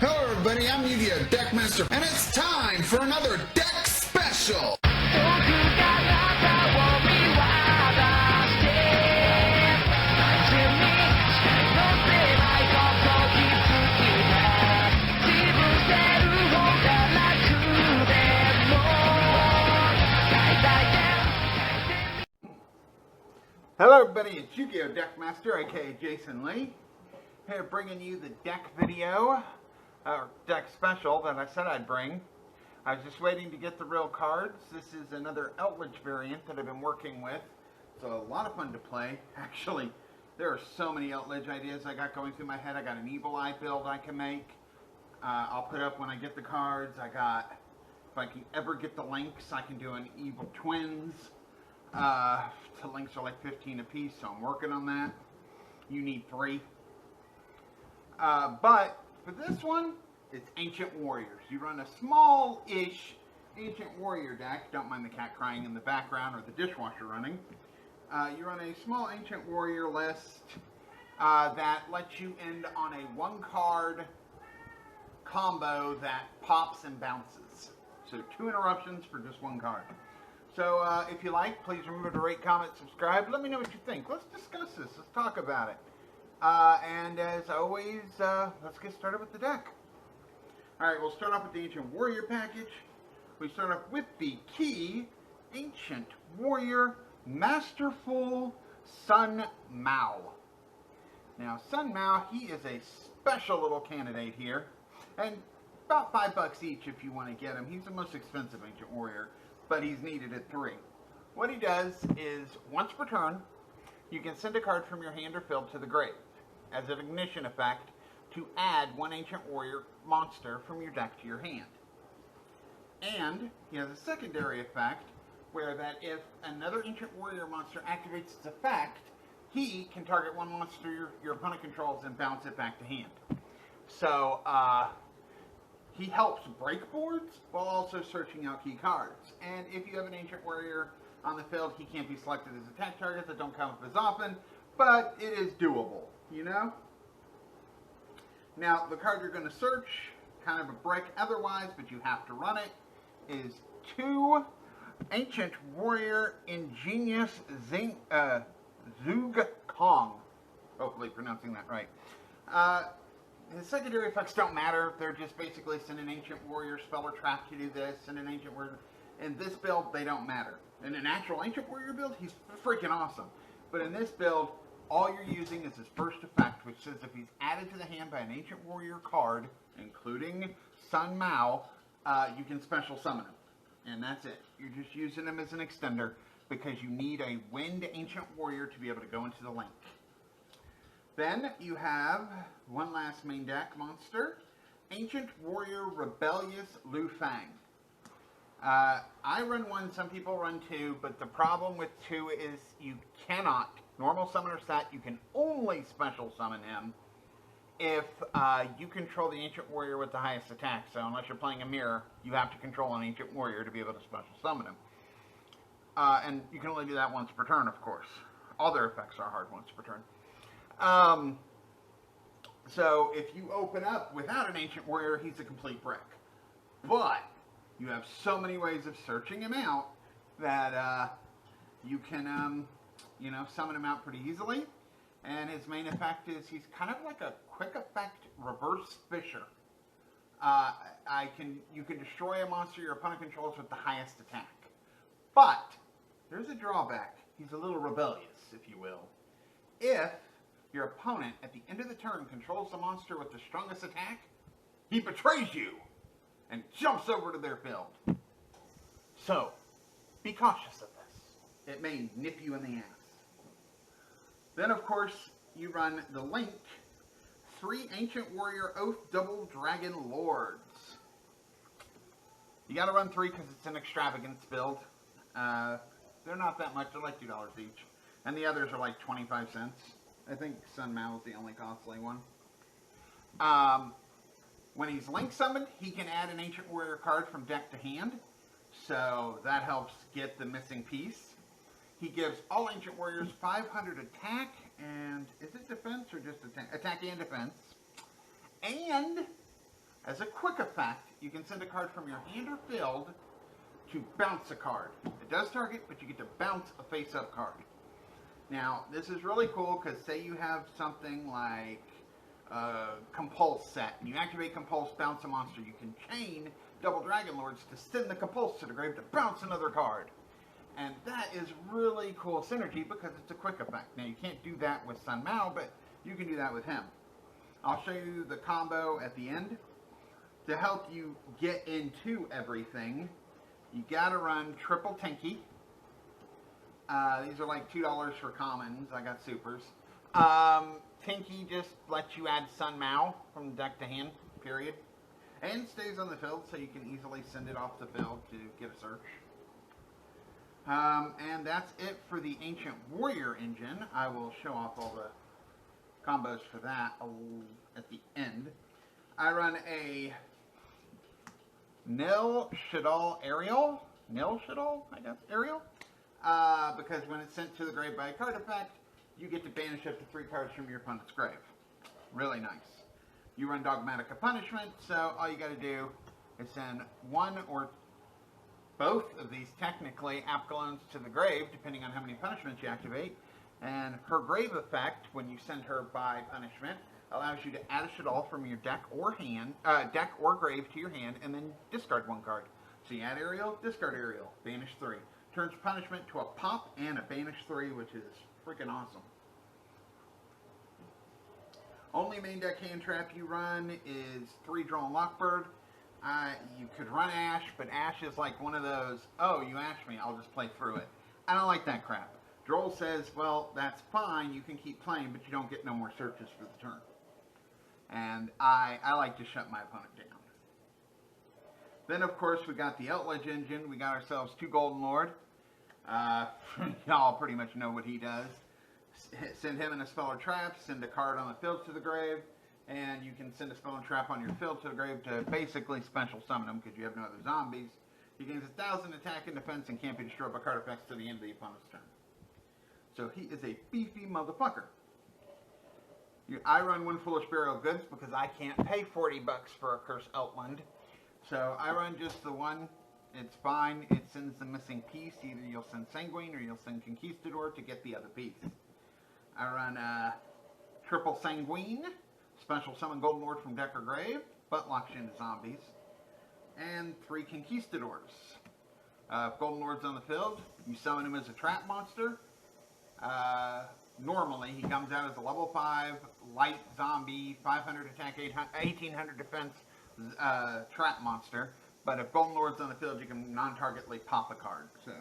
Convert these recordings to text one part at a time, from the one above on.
Hello everybody, I'm Yu-Gi-Oh! Deckmaster, and it's time for another deck special! Hello everybody, it's Yu-Gi-Oh! Deckmaster, aka Jason Lee, here bringing you the deck video, or deck special that I said I'd bring. I was just waiting to get the real cards. This is another Eldlich variant that I've been working with. It's a lot of fun to play. Actually, there are so many Eldlich ideas I got going through my head. I got an Evil Eye build I can make. I'll put up when I get the cards. I got, if I can ever get the links, I can do an Evil Twins. The links are like 15 a piece, so I'm working on that. You need 3. But for this one, it's Ancient Warriors. You run a small-ish Ancient Warrior deck. Don't mind the cat crying in the background or the dishwasher running. You run a small Ancient Warrior list that lets you end on a 1-card combo that pops and bounces. So 2 interruptions for just 1 card. So if you like, please remember to rate, comment, subscribe. Let me know what you think. Let's discuss this. Let's talk about it. And as always, let's get started with the deck. Alright, we'll start off with the Ancient Warrior package. We start off with the key Ancient Warrior Masterful Sun Mao. Now, Sun Mao, he is a special little candidate here. And about $5 each if you want to get him. He's the most expensive Ancient Warrior, but he's needed at 3. What he does is, once per turn, you can send a card from your hand or field to the grave as an ignition effect to add 1 Ancient Warrior monster from your deck to your hand. And he has a secondary effect where that if another Ancient Warrior monster activates its effect, he can target 1 monster your opponent controls and bounce it back to hand. So, he helps break boards while also searching out key cards. And if you have an Ancient Warrior on the field, he can't be selected as attack targets that don't come up as often, but it is doable, you know? Now, the card you're going to search, kind of a brick otherwise, but you have to run it, is 2 Ancient Warrior Ingenious Zug Kong. Hopefully pronouncing that right. The secondary effects don't matter. They're just basically send an Ancient Warrior spell or trap to do this, and an Ancient Warrior. In this build, they don't matter. In an actual Ancient Warrior build, he's freaking awesome. But in this build, all you're using is his first effect, which says if he's added to the hand by an Ancient Warrior card, including Sun Mao, you can special summon him. And that's it. You're just using him as an extender because you need a Wind Ancient Warrior to be able to go into the link. Then you have one last main deck monster, Ancient Warrior Rebellious Lu Fang. I run 1, some people run 2, but the problem with 2 is you cannot, normal summoner set, you can only special summon him if you control the Ancient Warrior with the highest attack. So unless you're playing a mirror, you have to control an Ancient Warrior to be able to special summon him. And you can only do that once per turn, of course. All their effects are hard once per turn. So if you open up without an Ancient Warrior, he's a complete brick. But you have so many ways of searching him out that you can, you know, summon him out pretty easily. And his main effect is he's kind of like a quick effect reverse Fisher. You can destroy a monster your opponent controls with the highest attack. But there's a drawback. He's a little rebellious, if you will. If your opponent, at the end of the turn, controls the monster with the strongest attack, he betrays you and jumps over to their field. So, be cautious of this. It may nip you in the ass. Then, of course, you run the link, 3 Ancient Warrior Oath Double Dragon Lords. You gotta run 3 because it's an extravagance build. They're not that much, they're like $2 each. And the others are like 25 cents. I think Sun Mao is the only costly one. When he's link summoned, he can add an Ancient Warrior card from deck to hand. So that helps get the missing piece. He gives all Ancient Warriors 500 attack, and is it defense or just attack? Attack and defense. And As a quick effect, you can send a card from your hand or field to bounce a card. It does target, but you get to bounce a face-up card. Now, this is really cool because say you have something like Compulse set, and you activate Compulse, bounce a monster. You can chain double Dragon Lords to send the Compulse to the grave to bounce another card. And that is really cool synergy because it's a quick effect. Now, you can't do that with Sun Mao, but you can do that with him. I'll show you the combo at the end. To help you get into everything, you gotta run triple Tinky. These are like $2 for commons. I got supers. Tinky just lets you add Sun Mao from deck to hand, period. And stays on the field, so you can easily send it off the field to get a search. And that's it for the Ancient Warrior engine. I will show off all the combos for that at the end. I run a Nil Shadal Aerial. Nil Shadal, I guess, Aerial. Because when it's sent to the grave by a card effect, you get to banish up to 3 cards from your opponent's grave. Really nice. You run Dogmatic Punishment, so all you got to do is send one or both of these, technically, Apkalones to the grave, depending on how many punishments you activate. And her grave effect, when you send her by punishment, allows you to add a Shadal from your deck or grave to your hand, and then discard 1 card. So you add Aerial, discard Aerial, banish 3. Turns punishment to a pop and a banish 3, which is freaking awesome. Only main deck hand trap you run is 3 Drawn Lockbird. You could run Ash, but Ash is like one of those, oh, you ashed me, I'll just play through it. I don't like that crap. Droll says, well, that's fine, you can keep playing, but you don't get no more searches for the turn. And I like to shut my opponent down. Then, of course, we got the Eldlich engine. We got ourselves 2 Golden Lord. Y'all pretty much know what he does. Send him in a spell or trap, send a card on the field to the grave, and you can send a spell and trap on your field to the grave to basically special summon him because you have no other zombies. He gains 1,000 attack and defense and can't be destroyed by card effects to the end of the opponent's turn. So he is a beefy motherfucker. I run One Foolish Burial Goods because I can't pay $40 for a Cursed Outland. So I run just the one. It's fine. It sends the missing piece. Either you'll send Sanguine or you'll send Conquistador to get the other piece. I run triple Sanguine, special summon Golden Lord from deck or grave, but locks you into zombies. And 3 Conquistadors. If Golden Lord's on the field, you summon him as a trap monster. Normally, he comes out as a level 5, light zombie, 500 attack, 1800 defense trap monster. But if Golden Lord's on the field, you can non-targetly pop a card. So,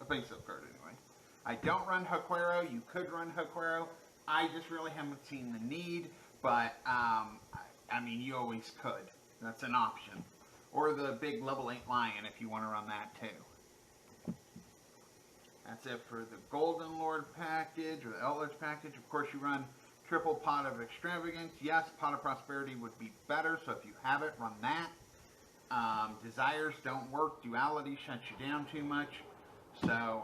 a face-up card anyway. I don't run Huquero. You could run Huquero. I just really haven't seen the need. But, I mean, you always could. That's an option. Or the big level 8 Lion if you want to run that too. That's it for the Golden Lord package, or the Eldlich package. Of course, you run triple Pot of Extravagance. Yes, Pot of Prosperity would be better, so if you have it, run that. Desires don't work. Duality shuts you down too much. So,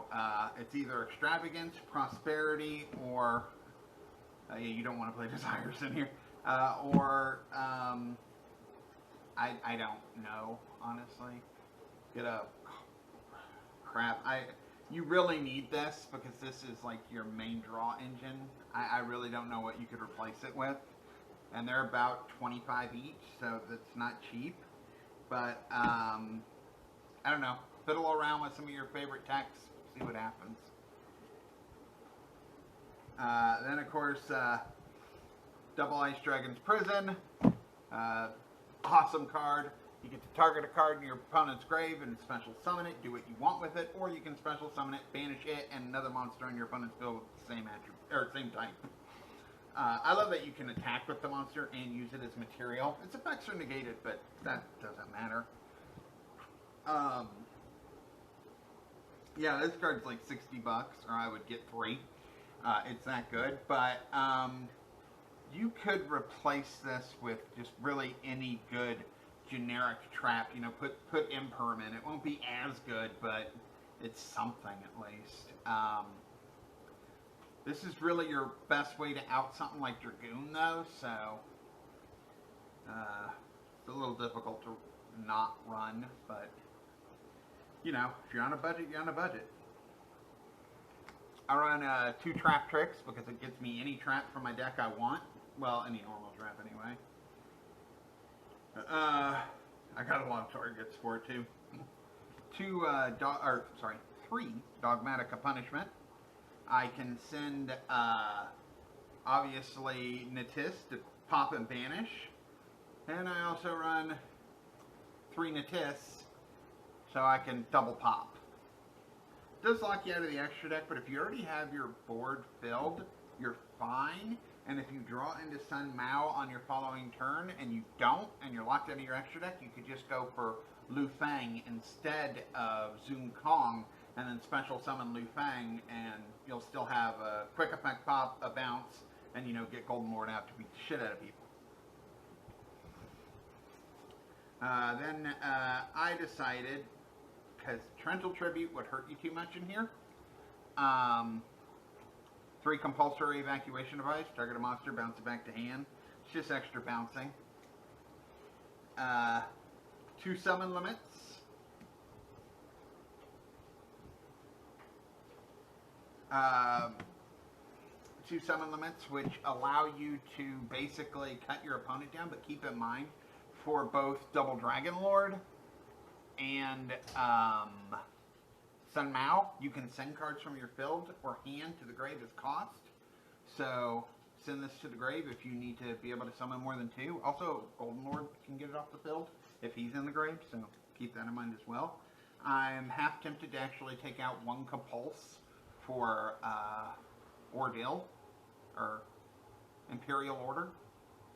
it's either Extravagance, Prosperity, or... you don't want to play Desires in here. Or... I don't know, honestly. Get a... Crap. You really need this because this is like your main draw engine. I really don't know what you could replace it with. And they're about 25 each, so that's not cheap. But, I don't know. Fiddle around with some of your favorite techs. See what happens. Then, of course, Double Ice Dragon's Prison. Awesome card. You get to target a card in your opponent's grave and special summon it, do what you want with it, or you can special summon it, banish it, and another monster on your opponent's field with the same attribute or same type. I love that you can attack with the monster and use it as material. Its effects are negated, but that doesn't matter. Yeah, this card's like $60, or I would get 3. It's that good, but you could replace this with just really any good generic trap, you know, put Impermanent. It won't be as good, but it's something at least. This is really your best way to out something like Dragoon, though, so It's a little difficult to not run, but, you know, if you're on a budget, you're on a budget. I run 2 trap tricks because it gets me any trap from my deck I want. Well, any normal trap anyway. I got a lot of targets for it too. 3 Dogmatic Punishment. I can send, obviously, NITE to pop and banish. And I also run 3 NITE so I can double pop. It does lock you out of the extra deck, but if you already have your board filled, you're fine. And if you draw into Sun Mao on your following turn and you don't, and you're locked out of your extra deck, you could just go for Lu Fang instead of Zoom Kong, and then special summon Lu Fang, and you'll still have a quick effect pop, a bounce, and, you know, get Golden Lord out to beat the shit out of people. Then I decided, because Torrential Tribute would hurt you too much in here, 3 Compulsory Evacuation Device, target a monster, bounce it back to hand. It's just extra bouncing. 2 Summon Limits. 2 Summon Limits, which allow you to basically cut your opponent down, but keep in mind, for both Double Dragon Lord and Sun Mao, you can send cards from your field or hand to the grave as cost. So send this to the grave if you need to be able to summon more than 2. Also, Golden Lord can get it off the field if he's in the grave, so keep that in mind as well. I'm half tempted to actually take out 1 Compulse for Ordeal, or Imperial Order.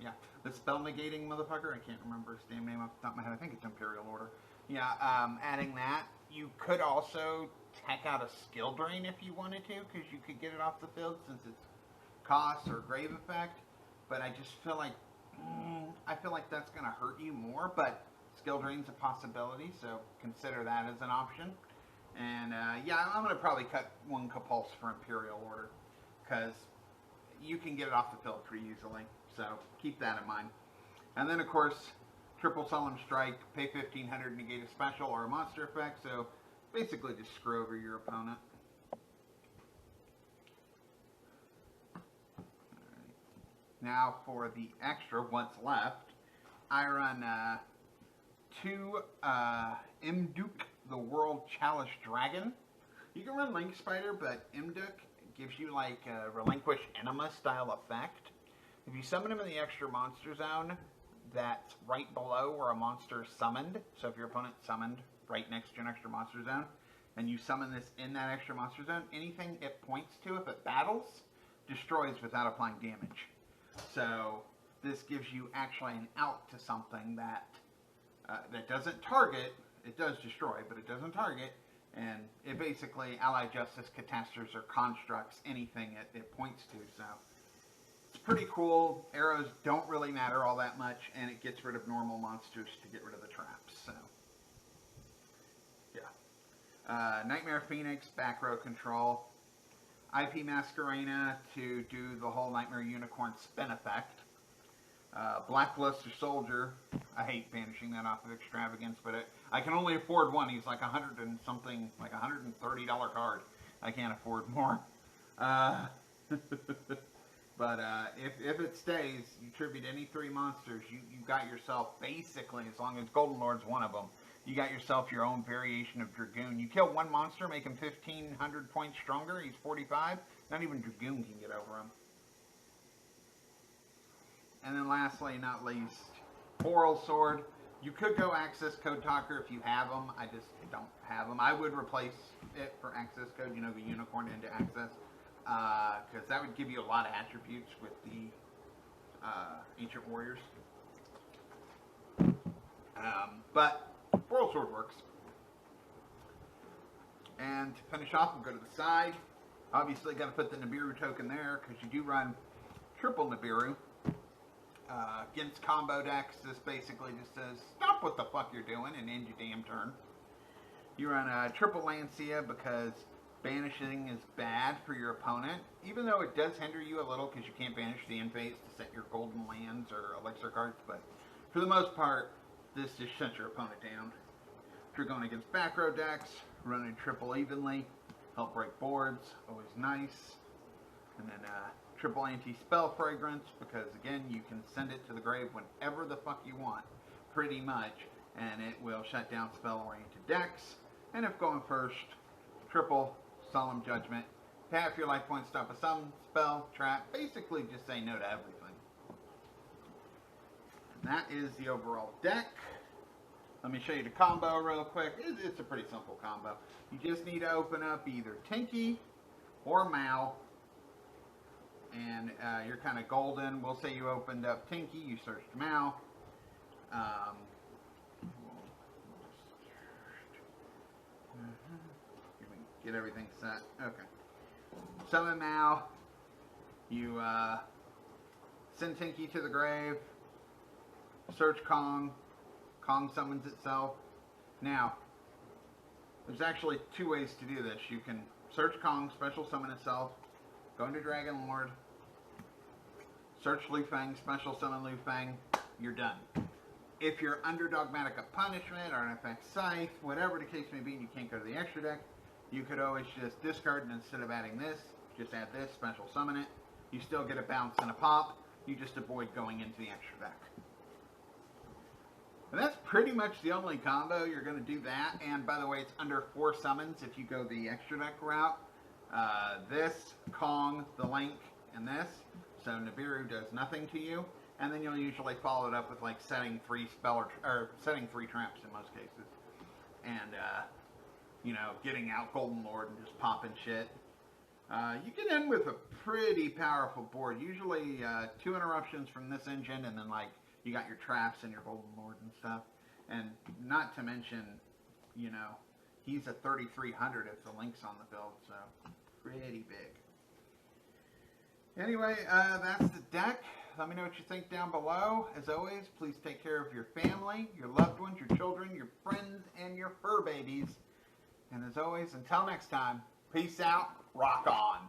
Yeah, the spell negating motherfucker. I can't remember his damn name off the top of my head. I think it's Imperial Order. Yeah, adding that. You could also tech out a skill drain if you wanted to, because you could get it off the field since it's cost or grave effect. But I just feel like that's going to hurt you more. But skill drain's a possibility, so consider that as an option. And yeah, I'm going to probably cut 1 Compulse for Imperial Order, because you can get it off the field pretty easily. So keep that in mind. And then, of course, Triple Solemn Strike, pay 1,500, negate a special or a monster effect. So basically just screw over your opponent. Now for the extra, what's left, I run 2 Imduk, the World Chalice Dragon. You can run Link Spider, but Imduk gives you like a Relinquish Enema style effect. If you summon him in the extra monster zone, that's right below where a monster is summoned. So if your opponent summoned right next to an extra monster zone, and you summon this in that extra monster zone, anything it points to, if it battles, destroys without applying damage. So this gives you actually an out to something that that doesn't target. It does destroy, but it doesn't target. And it basically Allied Justice, Catasters, or Constructs, anything it points to. So it's pretty cool. Arrows don't really matter all that much, and it gets rid of normal monsters to get rid of the traps. So yeah, Nightmare Phoenix, back row control. IP Masquerena to do the whole Nightmare Unicorn spin effect. Blackluster Soldier, I hate banishing that off of Extravagance, but I can only afford 1. He's like $100 and something, like $130 card. I can't afford more. But if it stays, you tribute any 3 monsters, you got yourself basically, as long as Golden Lord's one of them, you got yourself your own variation of Dragoon. You kill 1 monster, make him 1,500 points stronger. He's 45. Not even Dragoon can get over him. And then lastly, not least, Boral Sword. You could go Access Code Talker if you have them. I just don't have them. I would replace it for Access Code, you know, the Unicorn into Access. Because that would give you a lot of attributes with the Ancient Warriors. But Boral Sword works. And to finish off, we'll go to the side. Obviously, got to put the Nibiru token there, because you do run triple Nibiru. Against combo decks, this basically just says, stop what the fuck you're doing and end your damn turn. You run a triple Lancia because banishing is bad for your opponent, even though it does hinder you a little because you can't banish the end phase to set your golden lands or elixir cards, but for the most part, this just shuts your opponent down. If you're going against back row decks, running triple evenly, help break boards, always nice. And then triple anti-spell fragrance, because again, you can send it to the grave whenever the fuck you want, pretty much, and it will shut down spell-oriented decks. And if going first, triple solemn judgment. Half your life points, stop a summon, spell, trap, basically just say no to everything. And that is the overall deck. Let me show you the combo real quick. It's a pretty simple combo. You just need to open up either Tinky or Mal, and you're kind of golden. We'll say you opened up Tinky, you searched Mal. Get everything set. Okay. Summon Mal. You send Tinky to the grave. Search Kong. Kong summons itself. Now, there's actually two ways to do this. You can search Kong, special summon itself, go into Dragon Lord, search Lu Feng, special summon Lu Feng, you're done. If you're under Dogmatic of Punishment or an effect Scythe, whatever the case may be, and you can't go to the extra deck, you could always just discard, and instead of adding this, just add this, special summon it. You still get a bounce and a pop, you just avoid going into the extra deck. And that's pretty much the only combo. You're going to do that, and by the way, it's under 4 summons if you go the extra deck route. This, Kong, the Link, and this. So Nibiru does nothing to you, and then you'll usually follow it up with like setting 3 spell or setting 3 traps in most cases, and you know, getting out Golden Lord and just popping shit. You get in with a pretty powerful board. Usually 2 interruptions from this engine, and then like you got your traps and your Golden Lord and stuff. And not to mention, you know, he's a 3,300 if the Link's on the build, so pretty big. Anyway, that's the deck. Let me know what you think down below. As always, please take care of your family, your loved ones, your children, your friends, and your fur babies. And as always, until next time, peace out, rock on.